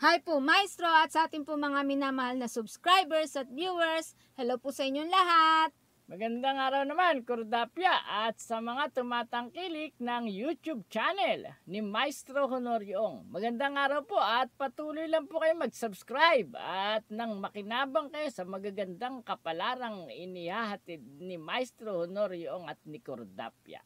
Hi po Maestro at sa ating po mga minamahal na subscribers at viewers. Hello po sa inyong lahat. Magandang araw naman, Kordapya, at sa mga tumatangkilik ng YouTube channel ni Maestro Honoryong. Magandang araw po at patuloy lang po kayo mag-subscribe at nang makinabang kayo sa magagandang kapalarang inihahatid ni Maestro Honoryong at ni Kordapya.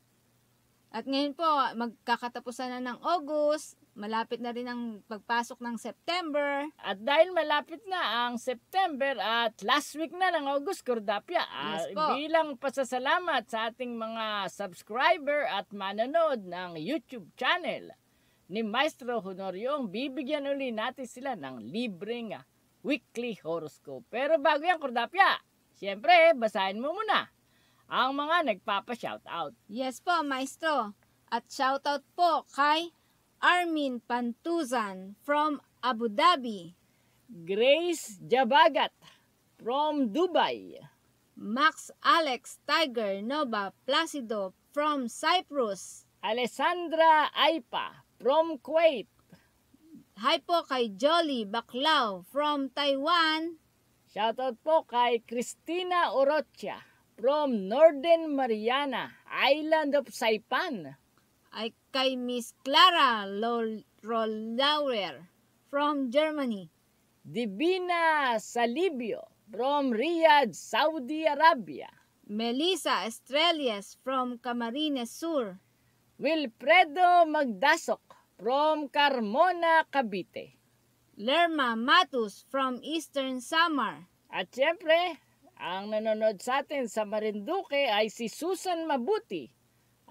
At ngayon po, magkakatapusan na ng August, malapit na rin ang pagpasok ng September. At dahil malapit na ang September at last week na ng August, Kordapya, Yes po. bilang pasasalamat sa ating mga subscriber at manonood ng YouTube channel ni Maestro Honoryong, bibigyan uli natin sila ng libreng weekly horoscope. Pero bago yan, Kordapya, siyempre, basahin mo muna ang mga nagpapa-shoutout. Yes po Maestro. At shoutout po kay Armin Pantuzan from Abu Dhabi, Grace Jabagat from Dubai, Max Alex Tiger Nova Placido from Cyprus. Alessandra Aipa from Kuwait. Hi po kay Jolly Baclao from Taiwan. Shoutout po kay Cristina Orocha from Northern Mariana, Island of Saipan. Ay kay Miss Clara Rollauer from Germany. Divina Salibio from Riyadh, Saudi Arabia. Melissa Estrellas from Camarines Sur. Wilfredo Magdasok from Carmona, Cavite. Lerma Matus from Eastern Samar. At syempre, ang nanonood sa atin sa Marinduque ay si Susan Mabuti.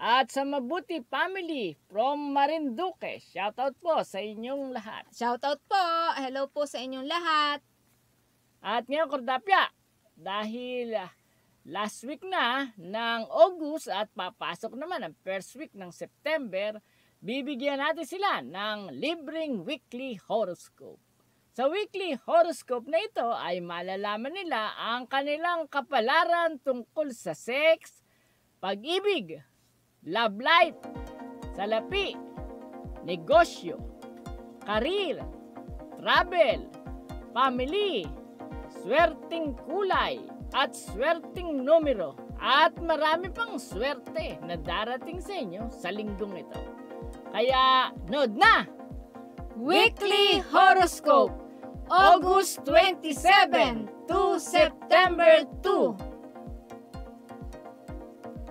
At sa Mabuti Family from Marinduque, shoutout po sa inyong lahat. Shoutout po. Hello po sa inyong lahat. At ngayon, Kordapya, dahil last week na ng August at papasok naman ang first week ng September, bibigyan natin sila ng libreng weekly horoscope. Sa weekly horoscope na ito ay malalaman nila ang kanilang kapalaran tungkol sa sex, pag-ibig, love life, salapi, negosyo, career, travel, family, swerteng kulay, at swerteng numero, at marami pang swerte na darating sa inyo sa linggong ito. Kaya, nood na! Weekly Horoscope, August 27 to September 2.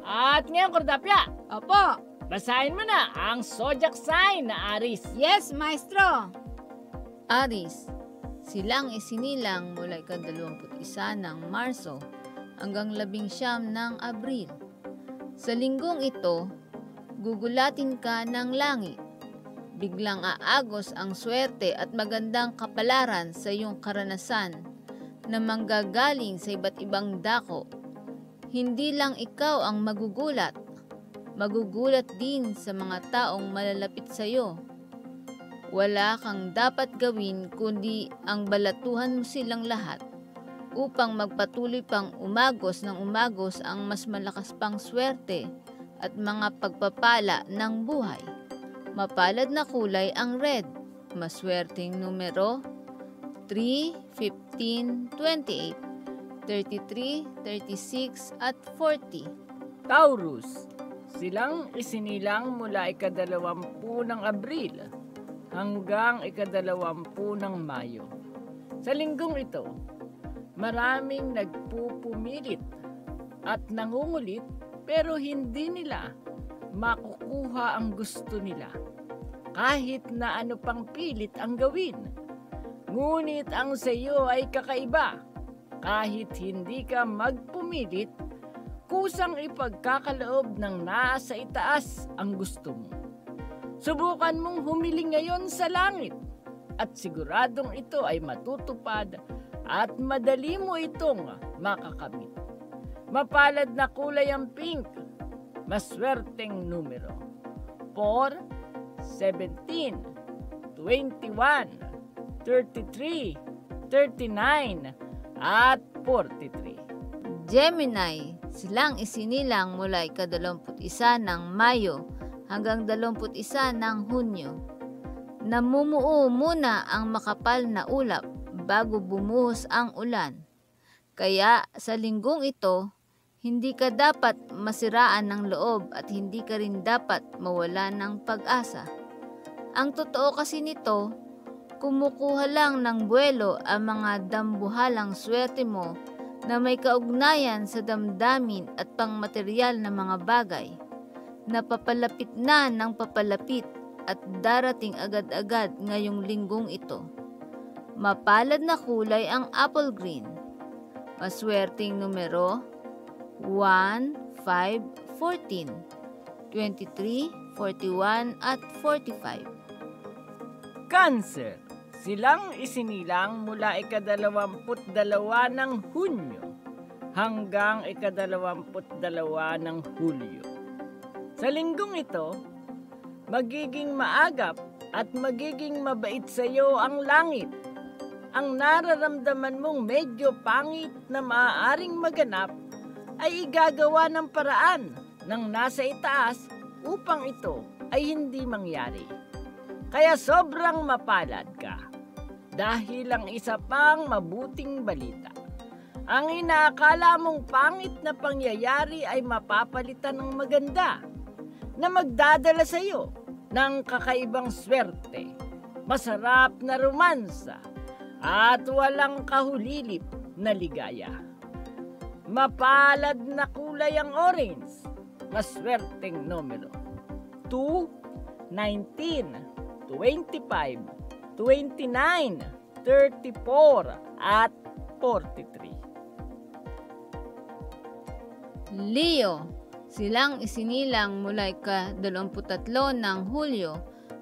At ngayon, Kordapya, Opo. basahin mo na ang zodiac sign na Aries. Yes, Maestro. Aries, silang isinilang mula ika-21 ng Marso hanggang 19 ng Abril. Sa linggong ito, gugulatin ka ng langit. Biglang aagos ang swerte at magandang kapalaran sa iyong karanasan na manggagaling sa iba't ibang dako. Hindi lang ikaw ang magugulat din sa mga taong malalapit sa iyo. Wala kang dapat gawin kundi ang balatuhan mo silang lahat upang magpatuloy pang umagos ng umagos ang mas malakas pang swerte at mga pagpapala ng buhay. Mapalad na kulay ang red. Maswerteng numero 3, 15, 28, 33, 36, at 40. Taurus, silang isinilang mula ika-20 ng Abril hanggang ika-20 ng Mayo. Sa linggong ito, maraming nagpupumilit at nangungulit pero hindi nila makukuha ang gusto nila kahit na ano pang pilit ang gawin. Ngunit ang sa iyo ay kakaiba. Kahit hindi ka magpumilit, kusang ipagkakaloob ng nasa itaas ang gusto mo. Subukan mong humiling ngayon sa langit at siguradong ito ay matutupad at madali mo itong makakamit. Mapalad na kulay ang pink. Maswerteng numero 4, 17, 21, 33, 39, at 43. Gemini, silang isinilang mula ika-21 ng Mayo hanggang 21 ng Hunyo. Namumuo muna ang makapal na ulap bago bumuhos ang ulan. Kaya sa linggong ito, hindi ka dapat masiraan ng loob at hindi ka rin dapat mawala ng pag-asa. Ang totoo kasi nito, kumukuha lang ng buwelo ang mga dambuhalang swerte mo na may kaugnayan sa damdamin at pangmateryal na mga bagay na papalapit na ng papalapit at darating agad-agad ngayong linggong ito. Mapalad na kulay ang apple green. Maswerteng numero 1, 5, 14, 23, 41 at 45. Cancer. Silang isinilang mula ika-22 ng Hunyo hanggang ika-22 ng Hulyo. Sa linggong ito, magiging maagap at magiging mabait sa iyo ang langit. Ang nararamdaman mong medyo pangit na maaaring maganap ay igagawa ng paraan ng nasa itaas upang ito ay hindi mangyari. Kaya sobrang mapalad ka dahil ang isa pang mabuting balita. Ang inaakala mong pangit na pangyayari ay mapapalitan ng maganda na magdadala sa iyo ng kakaibang swerte, masarap na romansa at walang kahulilip na ligaya. Mapalad na kulay ang orange, maswerteng numero 2, 19, 25, 29, 34, at 43. Leo. Silang isinilang mula ika-23 ng Hulyo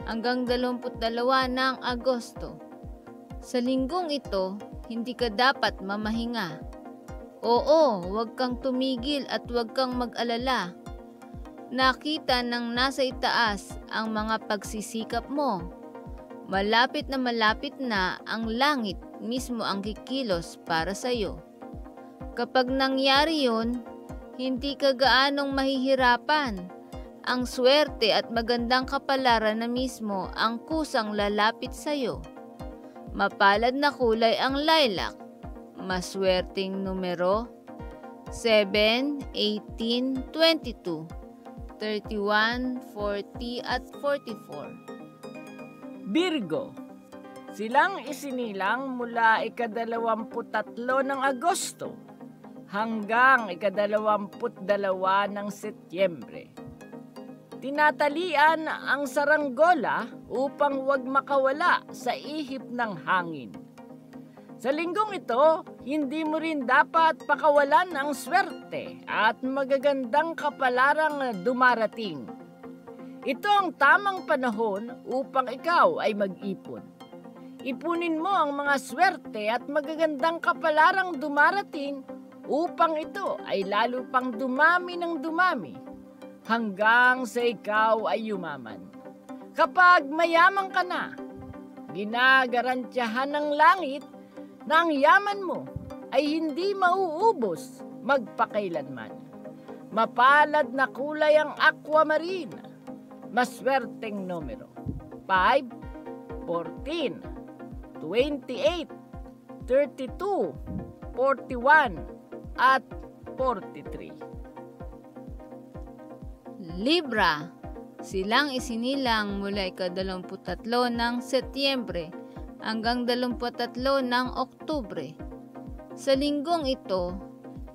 hanggang 22 ng Agosto. Sa linggong ito, hindi ka dapat mamahinga. Oo, huwag kang tumigil at huwag kang mag-alala. Nakita ng nasa itaas ang mga pagsisikap mo. Malapit na ang langit mismo ang kikilos para sa iyo. Kapag nangyari yun, hindi ka gaanong mahihirapan. Ang swerte at magandang kapalaran na mismo ang kusang lalapit sa iyo. Mapalad na kulay ang lilac. Maswerteng numero 7, 18, 22, 31, 40 at 44. Virgo. Silang isinilang mula ika-23 ng Agosto hanggang ika-22 ng Setyembre. Tinatalian ang saranggola upang huwag makawala sa ihip ng hangin. Sa linggong ito, hindi mo rin dapat pakawalan ang swerte at magagandang kapalarang dumarating. Ito ang tamang panahon upang ikaw ay mag-ipon. Ipunin mo ang mga swerte at magagandang kapalarang dumarating upang ito ay lalo pang dumami ng dumami hanggang sa ikaw ay yumaman. Kapag mayaman ka na, ginagarantiyahan ng langit na ang yaman mo ay hindi mauubos magpakailanman. Mapalad na kulay ang aquamarine, maswerteng numero 5, 14, 28, 32, 41, at 43. Libra. Silang isinilang mula ika-23 ng Setyembre hanggang 23 ng Oktubre. Sa linggong ito,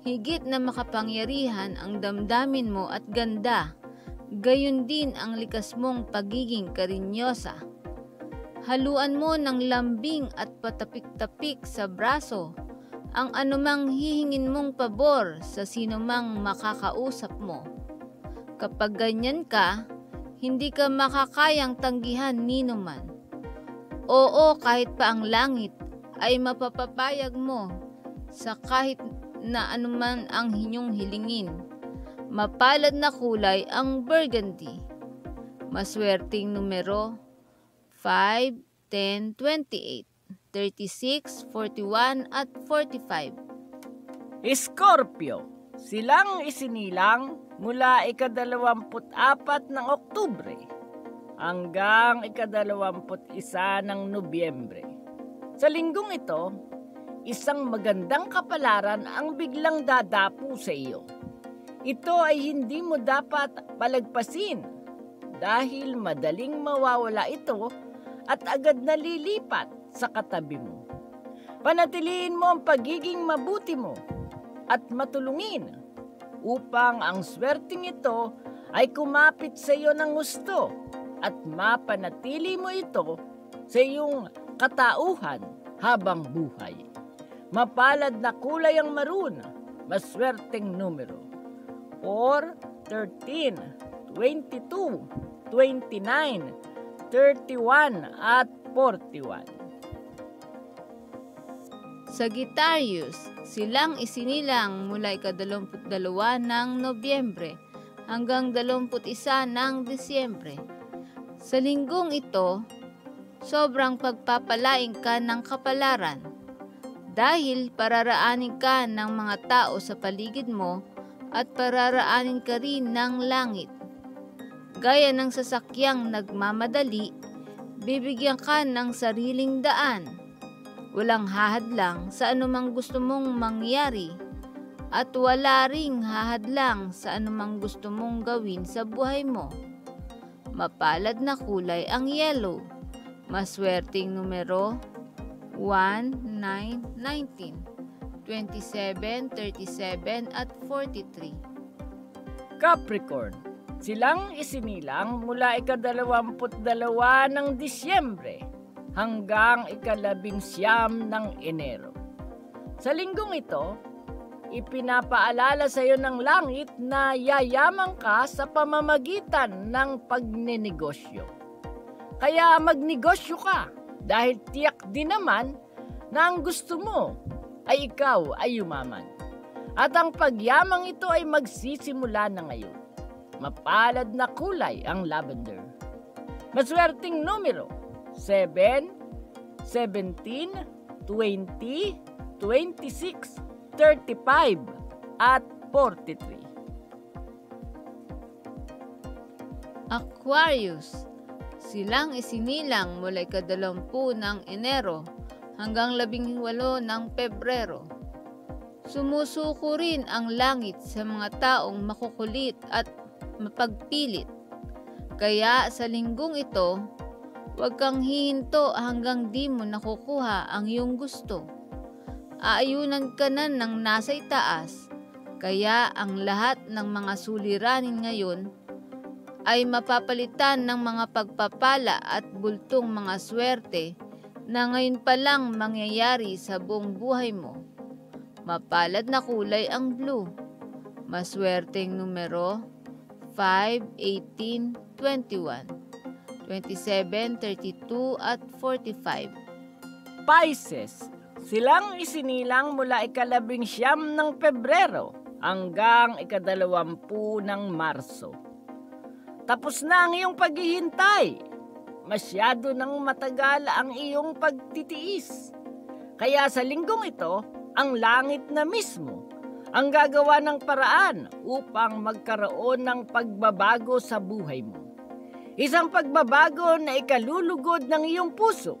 higit na makapangyarihan ang damdamin mo at ganda, gayon din ang likas mong pagiging karinyosa. Haluan mo ng lambing at patapik-tapik sa braso ang anumang hihingin mong pabor sa sinumang makakausap mo. Kapag ganyan ka, hindi ka makakayang tanggihan ninuman. Oo, kahit pa ang langit ay mapapapayag mo sa kahit na anuman ang inyong hilingin. Mapalad na kulay ang burgundy. Maswerteng numero 5, 10, 28. 36, 41 at 45. Scorpio. Silang isinilang mula ika-24 ng Oktubre hanggang ika-21 ng Nobyembre. Sa linggong ito, isang magandang kapalaran ang biglang dadapo sa iyo. Ito ay hindi mo dapat palagpasin dahil madaling mawawala ito at agad nalilipat sa katabi mo. Panatiliin mo ang pagiging mabuti mo at matulungin upang ang swerteng ito ay kumapit sa iyo ng gusto at mapanatili mo ito sa iyong katauhan habang buhay. Mapalad na kulay ang maroon, maswerteng numero 4, 13, 22, 29, 31 at 41. Sagittarius, silang isinilang mula ika-22 ng Nobyembre hanggang 21 ng Disyembre. Sa linggong ito, sobrang pagpapalain ka ng kapalaran dahil pararaanin ka ng mga tao sa paligid mo at pararaanin ka rin ng langit. Gaya ng sasakyang nagmamadali, bibigyan ka ng sariling daan. Walang hahadlang sa anumang gusto mong mangyari at wala ring hahadlang sa anumang gusto mong gawin sa buhay mo. Mapalad na kulay ang yellow. Maswerteng numero 1, 9, 19, 27, 37 at 43. Capricorn, silang isinilang mula ika-22 ng Disyembre hanggang ika-19 ng Enero. Sa linggong ito, ipinapaalala sa iyo ng langit na yayaman ka sa pamamagitan ng pagnenegosyo. Kaya magnegosyo ka dahil tiyak din naman na ang gusto mo ay ikaw ay yumaman. At ang pagyamang ito ay magsisimula na ngayon. Mapalad na kulay ang lavender. Maswerteng numero 7, 17, 20, 26, 35 at 43. Aquarius, silang isinilang mula ika-20 ng Enero hanggang 18 ng Pebrero. Sumusuko rin ang langit sa mga taong makukulit at mapagpilit. Kaya sa linggong ito, huwag kang hihinto hanggang di mo nakukuha ang iyong gusto. Aayunan ka na ng nasa itaas, kaya ang lahat ng mga suliranin ngayon ay mapapalitan ng mga pagpapala at bultong mga swerte na ngayon pa lang mangyayari sa buong buhay mo. Mapalad na kulay ang blue. Maswerteng numero 5, 18, 21, 27, 32 at 45. Pisces, silang isinilang mula ika-19 ng Pebrero hanggang ika-20 ng Marso. Tapos na ang iyong paghihintay. Masyado nang matagal ang iyong pagtitiis. Kaya sa linggong ito, ang langit na mismo ang gagawa ng paraan upang magkaroon ng pagbabago sa buhay mo. Isang pagbabago na ikalulugod ng iyong puso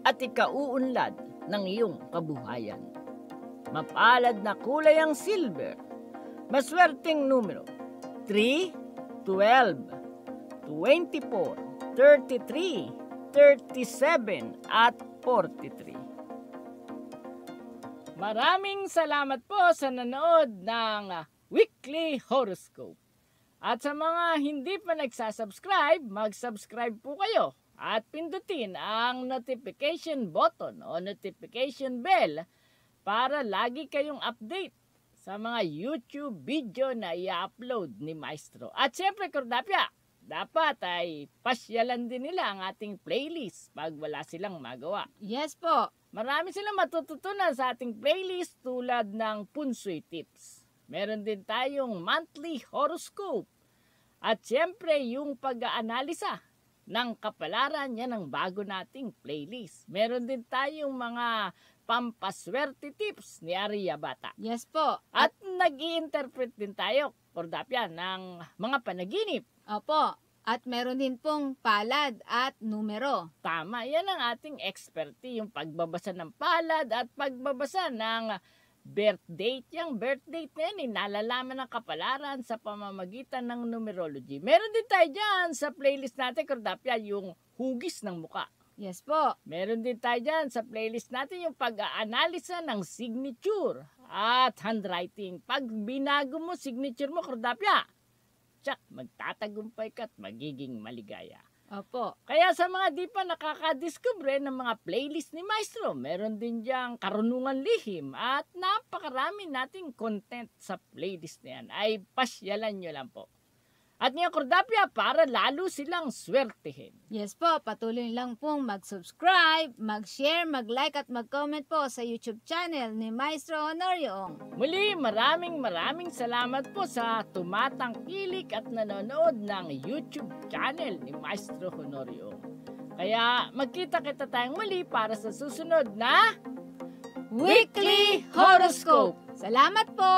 at ikauunlad ng iyong kabuhayan. Mapalad na kulay ang silver. Maswerteng numero 3, 12, 24, 33, 37 at 43. Maraming salamat po sa nanood ng Weekly Horoscope. At sa mga hindi pa nagsasubscribe, mag-subscribe po kayo at pindutin ang notification button o notification bell para lagi kayong update sa mga YouTube video na i-upload ni Maestro. At syempre, Kordapya, dapat ay pasyalan din nila ang ating playlist pag wala silang magawa. Yes po. Marami silang matututunan sa ating playlist tulad ng Punsoy Tips. Meron din tayong monthly horoscope. At syempre, yung pag-aanalisa ng kapalaran, yan ang bago nating playlist. Meron din tayong mga pampaswerte tips ni Arya Bata. Yes po. At nag-i-interpret din tayo, Kordapya, ng mga panaginip. Opo. At meron din pong palad at numero. Tama, yan ang ating expertise, yung pagbabasa ng palad at pagbabasa ng birth date. Yung birth date na yan, nalalaman ng kapalaran sa pamamagitan ng numerology. Meron din tayo dyan sa playlist natin, Cordapia, yung hugis ng muka. Yes po. Meron din tayo dyan sa playlist natin yung pag-aanalisa ng signature at handwriting. Pag binago mo signature mo, Cordapia, tsak, magtatagumpay ka at magiging maligaya. Opo. Kaya sa mga di pa nakakadiscover ng mga playlist ni Maestro, meron din diyang karunungan lihim at napakarami nating content sa playlist na yan. Ay pasyalan nyo lang po. At ngayon, Cordapia, para lalo silang swertehin. Yes po, patuloy lang pong mag-subscribe, mag-share, mag-like at mag-comment po sa YouTube channel ni Maestro Honorio Ong. Muli, maraming salamat po sa tumatangkilik at nanonood ng YouTube channel ni Maestro Honorio. Kaya magkita-kita tayong muli para sa susunod na Weekly Horoscope! Salamat po!